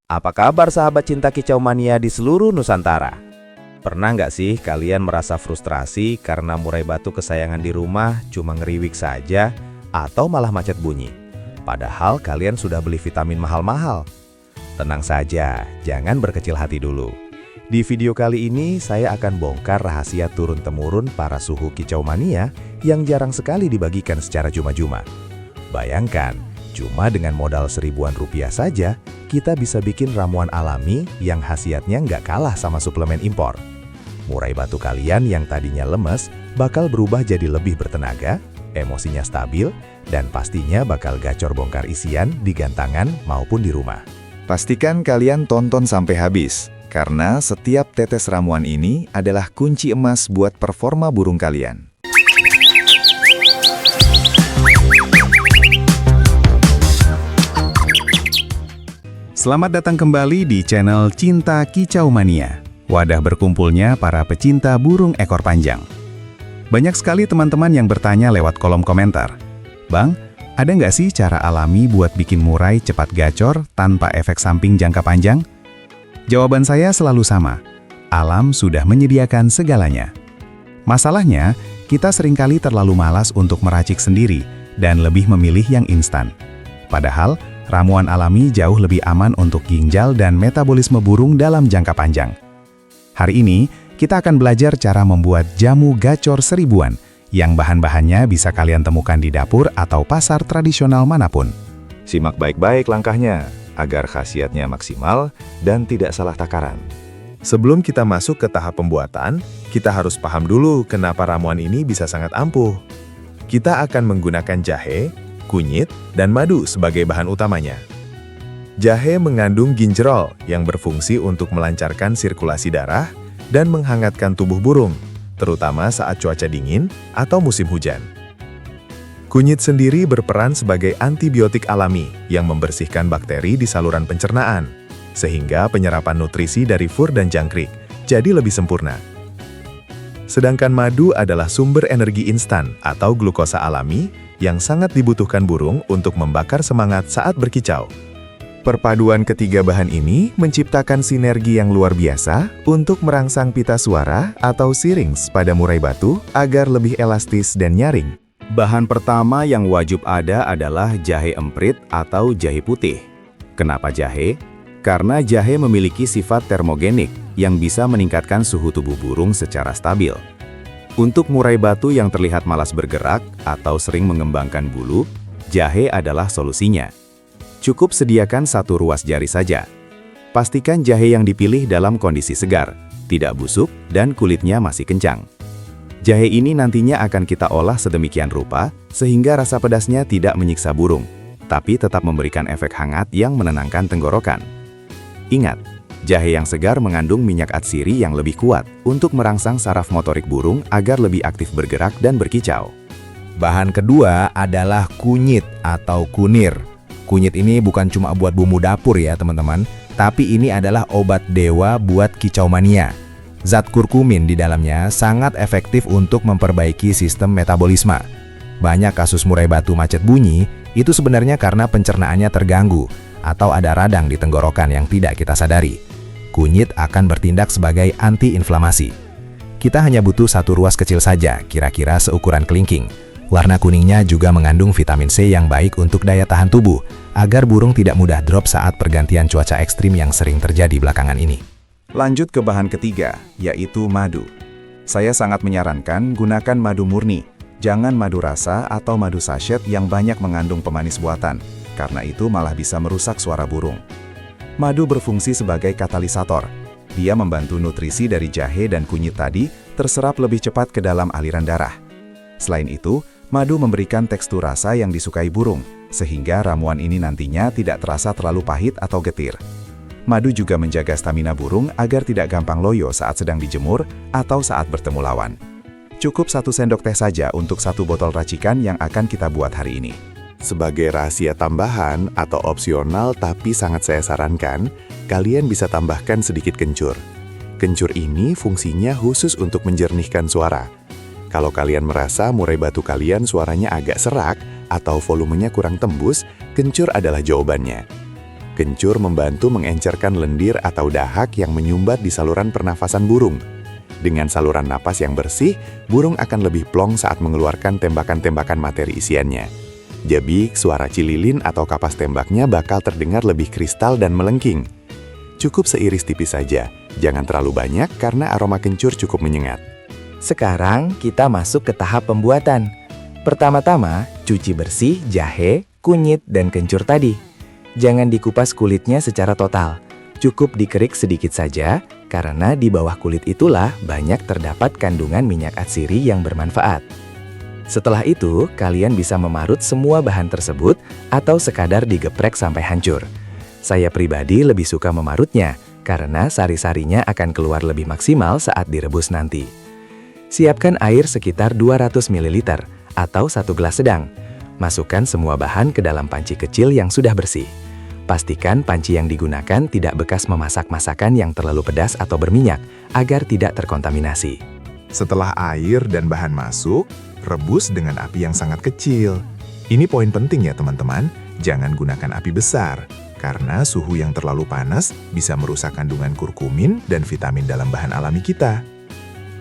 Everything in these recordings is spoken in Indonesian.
Apa kabar sahabat cinta kicau mania di seluruh Nusantara? Pernah nggak sih kalian merasa frustrasi karena murai batu kesayangan di rumah cuma ngeriwik saja atau malah macet bunyi? Padahal kalian sudah beli vitamin mahal-mahal. Tenang saja, jangan berkecil hati dulu. Di video kali ini saya akan bongkar rahasia turun-temurun para suhu kicau mania yang jarang sekali dibagikan secara cuma-cuma. Bayangkan, cuma dengan modal seribuan rupiah saja, kita bisa bikin ramuan alami yang khasiatnya nggak kalah sama suplemen impor. Murai batu kalian yang tadinya lemes bakal berubah jadi lebih bertenaga, emosinya stabil, dan pastinya bakal gacor bongkar isian di gantangan maupun di rumah. Pastikan kalian tonton sampai habis, karena setiap tetes ramuan ini adalah kunci emas buat performa burung kalian. Selamat datang kembali di channel Cinta Kicau Mania, wadah berkumpulnya para pecinta burung ekor panjang. Banyak sekali teman-teman yang bertanya lewat kolom komentar, "Bang, ada nggak sih cara alami buat bikin murai cepat gacor tanpa efek samping jangka panjang?" Jawaban saya selalu sama, alam sudah menyediakan segalanya. Masalahnya, kita seringkali terlalu malas untuk meracik sendiri dan lebih memilih yang instan. Padahal, ramuan alami jauh lebih aman untuk ginjal dan metabolisme burung dalam jangka panjang. Hari ini, kita akan belajar cara membuat jamu gacor seribuan yang bahan-bahannya bisa kalian temukan di dapur atau pasar tradisional manapun. Simak baik-baik langkahnya, agar khasiatnya maksimal dan tidak salah takaran. Sebelum kita masuk ke tahap pembuatan, kita harus paham dulu kenapa ramuan ini bisa sangat ampuh. Kita akan menggunakan jahe, kunyit, dan madu sebagai bahan utamanya. Jahe mengandung ginjerol yang berfungsi untuk melancarkan sirkulasi darah dan menghangatkan tubuh burung, terutama saat cuaca dingin atau musim hujan. Kunyit sendiri berperan sebagai antibiotik alami yang membersihkan bakteri di saluran pencernaan, sehingga penyerapan nutrisi dari fur dan jangkrik jadi lebih sempurna. Sedangkan madu adalah sumber energi instan atau glukosa alami yang sangat dibutuhkan burung untuk membakar semangat saat berkicau. Perpaduan ketiga bahan ini menciptakan sinergi yang luar biasa untuk merangsang pita suara atau syrinx pada murai batu agar lebih elastis dan nyaring. Bahan pertama yang wajib ada adalah jahe emprit atau jahe putih. Kenapa jahe? Karena jahe memiliki sifat termogenik yang bisa meningkatkan suhu tubuh burung secara stabil. Untuk murai batu yang terlihat malas bergerak atau sering mengembangkan bulu, jahe adalah solusinya. Cukup sediakan satu ruas jari saja. Pastikan jahe yang dipilih dalam kondisi segar, tidak busuk, dan kulitnya masih kencang. Jahe ini nantinya akan kita olah sedemikian rupa sehingga rasa pedasnya tidak menyiksa burung, tapi tetap memberikan efek hangat yang menenangkan tenggorokan. Ingat, jahe yang segar mengandung minyak atsiri yang lebih kuat untuk merangsang saraf motorik burung agar lebih aktif bergerak dan berkicau. Bahan kedua adalah kunyit atau kunir. Kunyit ini bukan cuma buat bumbu dapur ya teman-teman, tapi ini adalah obat dewa buat kicau mania. Zat kurkumin di dalamnya sangat efektif untuk memperbaiki sistem metabolisme. Banyak kasus murai batu macet bunyi itu sebenarnya karena pencernaannya terganggu atau ada radang di tenggorokan yang tidak kita sadari. Kunyit akan bertindak sebagai anti-inflamasi. Kita hanya butuh satu ruas kecil saja, kira-kira seukuran kelingking. Warna kuningnya juga mengandung vitamin C yang baik untuk daya tahan tubuh, agar burung tidak mudah drop saat pergantian cuaca ekstrim yang sering terjadi belakangan ini. Lanjut ke bahan ketiga, yaitu madu. Saya sangat menyarankan gunakan madu murni, jangan madu rasa atau madu sachet yang banyak mengandung pemanis buatan, karena itu malah bisa merusak suara burung. Madu berfungsi sebagai katalisator. Dia membantu nutrisi dari jahe dan kunyit tadi terserap lebih cepat ke dalam aliran darah. Selain itu, madu memberikan tekstur rasa yang disukai burung, sehingga ramuan ini nantinya tidak terasa terlalu pahit atau getir. Madu juga menjaga stamina burung agar tidak gampang loyo saat sedang dijemur atau saat bertemu lawan. Cukup 1 sendok teh saja untuk 1 botol racikan yang akan kita buat hari ini. Sebagai rahasia tambahan atau opsional tapi sangat saya sarankan, kalian bisa tambahkan sedikit kencur. Kencur ini fungsinya khusus untuk menjernihkan suara. Kalau kalian merasa murai batu kalian suaranya agak serak atau volumenya kurang tembus, kencur adalah jawabannya. Kencur membantu mengencerkan lendir atau dahak yang menyumbat di saluran pernafasan burung. Dengan saluran napas yang bersih, burung akan lebih plong saat mengeluarkan tembakan-tembakan materi isiannya. Jadi, suara cililin atau kapas tembaknya bakal terdengar lebih kristal dan melengking. Cukup seiris tipis saja, jangan terlalu banyak karena aroma kencur cukup menyengat. Sekarang kita masuk ke tahap pembuatan. Pertama-tama, cuci bersih jahe, kunyit, dan kencur tadi. Jangan dikupas kulitnya secara total. Cukup dikerik sedikit saja, karena di bawah kulit itulah banyak terdapat kandungan minyak atsiri yang bermanfaat. Setelah itu, kalian bisa memarut semua bahan tersebut atau sekadar digeprek sampai hancur. Saya pribadi lebih suka memarutnya, karena sari-sarinya akan keluar lebih maksimal saat direbus nanti. Siapkan air sekitar 200 ml atau 1 gelas sedang. Masukkan semua bahan ke dalam panci kecil yang sudah bersih. Pastikan panci yang digunakan tidak bekas memasak masakan yang terlalu pedas atau berminyak, agar tidak terkontaminasi. Setelah air dan bahan masuk, rebus dengan api yang sangat kecil. Ini poin penting ya teman-teman, jangan gunakan api besar, karena suhu yang terlalu panas bisa merusak kandungan kurkumin dan vitamin dalam bahan alami kita.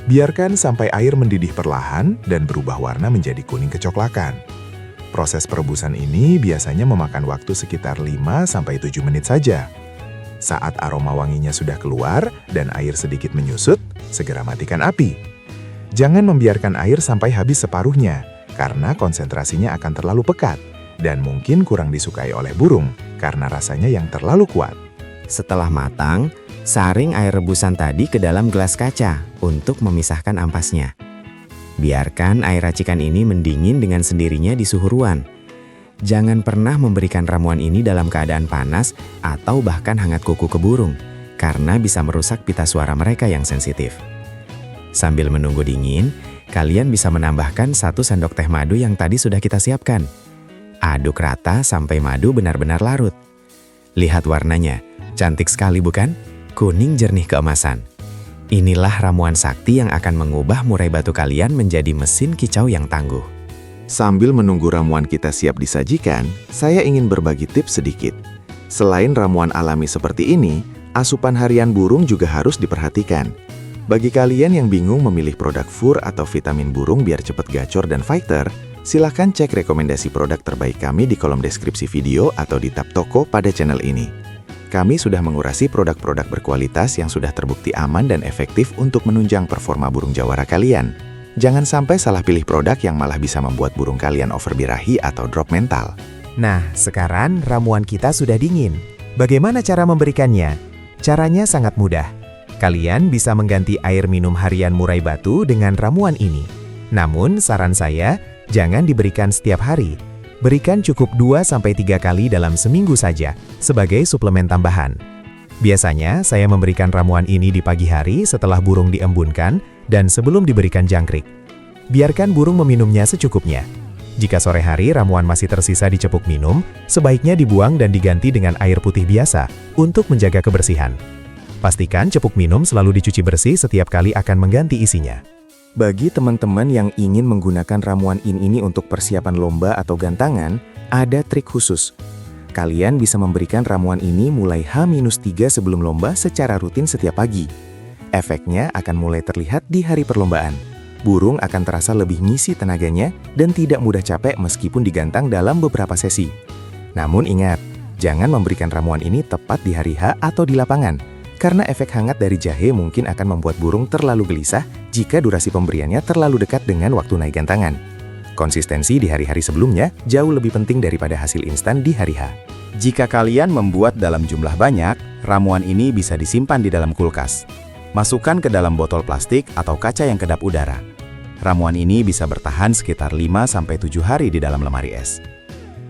Biarkan sampai air mendidih perlahan dan berubah warna menjadi kuning kecoklakan. Proses perebusan ini biasanya memakan waktu sekitar 5-7 menit saja. Saat aroma wanginya sudah keluar dan air sedikit menyusut, segera matikan api. Jangan membiarkan air sampai habis separuhnya, karena konsentrasinya akan terlalu pekat dan mungkin kurang disukai oleh burung karena rasanya yang terlalu kuat. Setelah matang, saring air rebusan tadi ke dalam gelas kaca untuk memisahkan ampasnya. Biarkan air racikan ini mendingin dengan sendirinya di suhu ruang. Jangan pernah memberikan ramuan ini dalam keadaan panas atau bahkan hangat kuku ke burung, karena bisa merusak pita suara mereka yang sensitif. Sambil menunggu dingin, kalian bisa menambahkan 1 sendok teh madu yang tadi sudah kita siapkan. Aduk rata sampai madu benar-benar larut. Lihat warnanya, cantik sekali bukan? Kuning jernih keemasan. Inilah ramuan sakti yang akan mengubah murai batu kalian menjadi mesin kicau yang tangguh. Sambil menunggu ramuan kita siap disajikan, saya ingin berbagi tips sedikit. Selain ramuan alami seperti ini, asupan harian burung juga harus diperhatikan. Bagi kalian yang bingung memilih produk fur atau vitamin burung biar cepat gacor dan fighter, silahkan cek rekomendasi produk terbaik kami di kolom deskripsi video atau di tab toko pada channel ini. Kami sudah mengurasi produk-produk berkualitas yang sudah terbukti aman dan efektif untuk menunjang performa burung jawara kalian. Jangan sampai salah pilih produk yang malah bisa membuat burung kalian overbirahi atau drop mental. Nah, sekarang ramuan kita sudah dingin. Bagaimana cara memberikannya? Caranya sangat mudah. Kalian bisa mengganti air minum harian murai batu dengan ramuan ini. Namun, saran saya, jangan diberikan setiap hari. Berikan cukup 2-3 kali dalam seminggu saja, sebagai suplemen tambahan. Biasanya, saya memberikan ramuan ini di pagi hari setelah burung diembunkan dan sebelum diberikan jangkrik. Biarkan burung meminumnya secukupnya. Jika sore hari ramuan masih tersisa di cepuk minum, sebaiknya dibuang dan diganti dengan air putih biasa untuk menjaga kebersihan. Pastikan cepuk minum selalu dicuci bersih setiap kali akan mengganti isinya. Bagi teman-teman yang ingin menggunakan ramuan ini untuk persiapan lomba atau gantangan, ada trik khusus. Kalian bisa memberikan ramuan ini mulai H-3 sebelum lomba secara rutin setiap pagi. Efeknya akan mulai terlihat di hari perlombaan. Burung akan terasa lebih ngisi tenaganya dan tidak mudah capek meskipun digantang dalam beberapa sesi. Namun ingat, jangan memberikan ramuan ini tepat di hari H atau di lapangan, karena efek hangat dari jahe mungkin akan membuat burung terlalu gelisah jika durasi pemberiannya terlalu dekat dengan waktu naik gantangan. Konsistensi di hari-hari sebelumnya jauh lebih penting daripada hasil instan di hari H. Jika kalian membuat dalam jumlah banyak, ramuan ini bisa disimpan di dalam kulkas. Masukkan ke dalam botol plastik atau kaca yang kedap udara. Ramuan ini bisa bertahan sekitar 5-7 hari di dalam lemari es.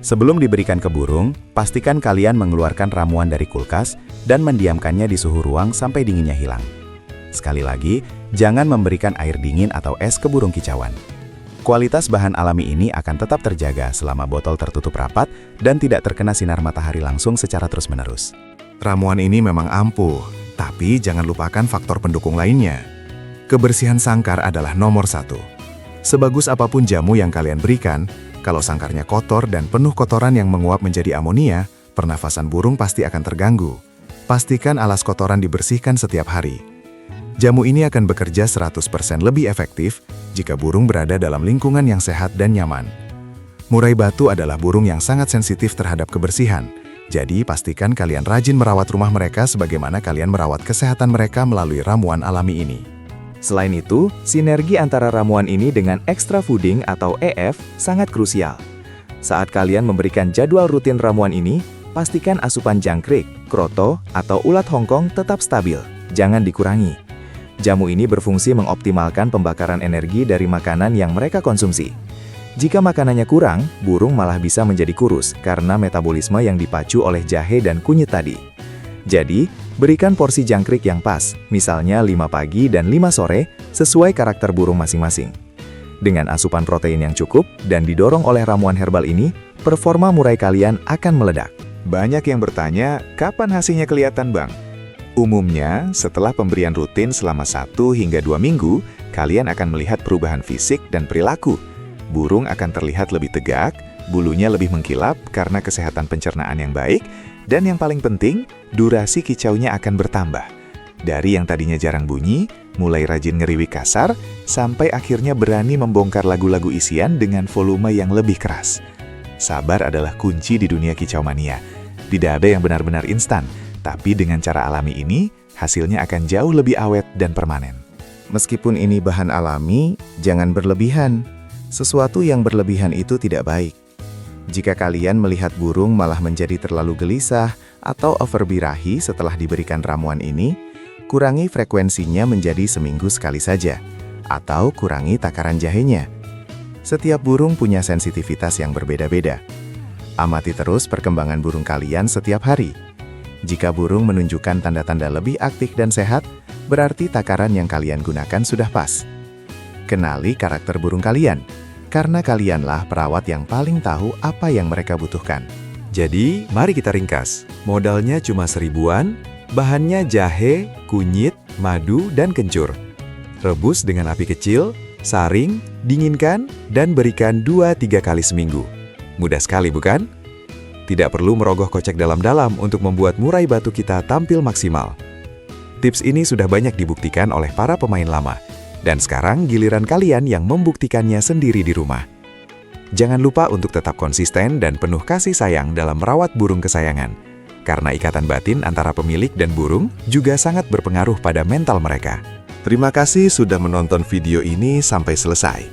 Sebelum diberikan ke burung, pastikan kalian mengeluarkan ramuan dari kulkas dan mendiamkannya di suhu ruang sampai dinginnya hilang. Sekali lagi, jangan memberikan air dingin atau es ke burung kicauan. Kualitas bahan alami ini akan tetap terjaga selama botol tertutup rapat dan tidak terkena sinar matahari langsung secara terus-menerus. Ramuan ini memang ampuh, tapi jangan lupakan faktor pendukung lainnya. Kebersihan sangkar adalah nomor 1. Sebagus apapun jamu yang kalian berikan, kalau sangkarnya kotor dan penuh kotoran yang menguap menjadi amonia, Pernafasan burung pasti akan terganggu. Pastikan alas kotoran dibersihkan setiap hari. Jamu ini akan bekerja 100% lebih efektif jika burung berada dalam lingkungan yang sehat dan nyaman. Murai batu adalah burung yang sangat sensitif terhadap kebersihan. Jadi, pastikan kalian rajin merawat rumah mereka sebagaimana kalian merawat kesehatan mereka melalui ramuan alami ini. Selain itu, sinergi antara ramuan ini dengan extra fooding atau EF sangat krusial. Saat kalian memberikan jadwal rutin ramuan ini, pastikan asupan jangkrik, kroto, atau ulat Hongkong tetap stabil, jangan dikurangi. Jamu ini berfungsi mengoptimalkan pembakaran energi dari makanan yang mereka konsumsi. Jika makanannya kurang, burung malah bisa menjadi kurus karena metabolisme yang dipacu oleh jahe dan kunyit tadi. Jadi, berikan porsi jangkrik yang pas, misalnya 5 pagi dan 5 sore, sesuai karakter burung masing-masing. Dengan asupan protein yang cukup dan didorong oleh ramuan herbal ini, performa murai kalian akan meledak. Banyak yang bertanya, kapan hasilnya kelihatan, Bang? Umumnya, setelah pemberian rutin selama 1 hingga 2 minggu, kalian akan melihat perubahan fisik dan perilaku. Burung akan terlihat lebih tegak, bulunya lebih mengkilap karena kesehatan pencernaan yang baik, dan yang paling penting, durasi kicaunya akan bertambah. Dari yang tadinya jarang bunyi, mulai rajin ngeriwik kasar, sampai akhirnya berani membongkar lagu-lagu isian dengan volume yang lebih keras. Sabar adalah kunci di dunia kicau mania. Tidak ada yang benar-benar instan, tapi dengan cara alami ini, hasilnya akan jauh lebih awet dan permanen. Meskipun ini bahan alami, jangan berlebihan. Sesuatu yang berlebihan itu tidak baik. Jika kalian melihat burung malah menjadi terlalu gelisah atau overbirahi setelah diberikan ramuan ini, kurangi frekuensinya menjadi seminggu sekali saja, atau kurangi takaran jahenya. Setiap burung punya sensitivitas yang berbeda-beda. Amati terus perkembangan burung kalian setiap hari. Jika burung menunjukkan tanda-tanda lebih aktif dan sehat, berarti takaran yang kalian gunakan sudah pas. Kenali karakter burung kalian, karena kalianlah perawat yang paling tahu apa yang mereka butuhkan. Jadi, mari kita ringkas. Modalnya cuma 1000-an, bahannya jahe, kunyit, madu, dan kencur. Rebus dengan api kecil, saring, dinginkan, dan berikan 2-3 kali seminggu. Mudah sekali, bukan? Tidak perlu merogoh kocek dalam-dalam untuk membuat murai batu kita tampil maksimal. Tips ini sudah banyak dibuktikan oleh para pemain lama, dan sekarang giliran kalian yang membuktikannya sendiri di rumah. Jangan lupa untuk tetap konsisten dan penuh kasih sayang dalam merawat burung kesayangan, karena ikatan batin antara pemilik dan burung juga sangat berpengaruh pada mental mereka. Terima kasih sudah menonton video ini sampai selesai.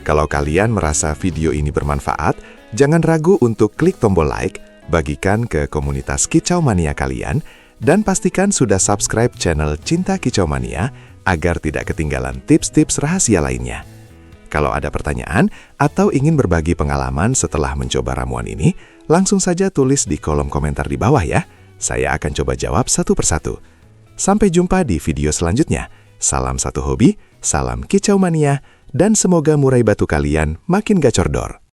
Kalau kalian merasa video ini bermanfaat, jangan ragu untuk klik tombol like, bagikan ke komunitas Kicau Mania kalian, dan pastikan sudah subscribe channel Cinta Kicau Mania agar tidak ketinggalan tips-tips rahasia lainnya. Kalau ada pertanyaan atau ingin berbagi pengalaman setelah mencoba ramuan ini, langsung saja tulis di kolom komentar di bawah ya. Saya akan coba jawab satu persatu. Sampai jumpa di video selanjutnya. Salam satu hobi, salam Kicau Mania, dan semoga murai batu kalian makin gacor dor.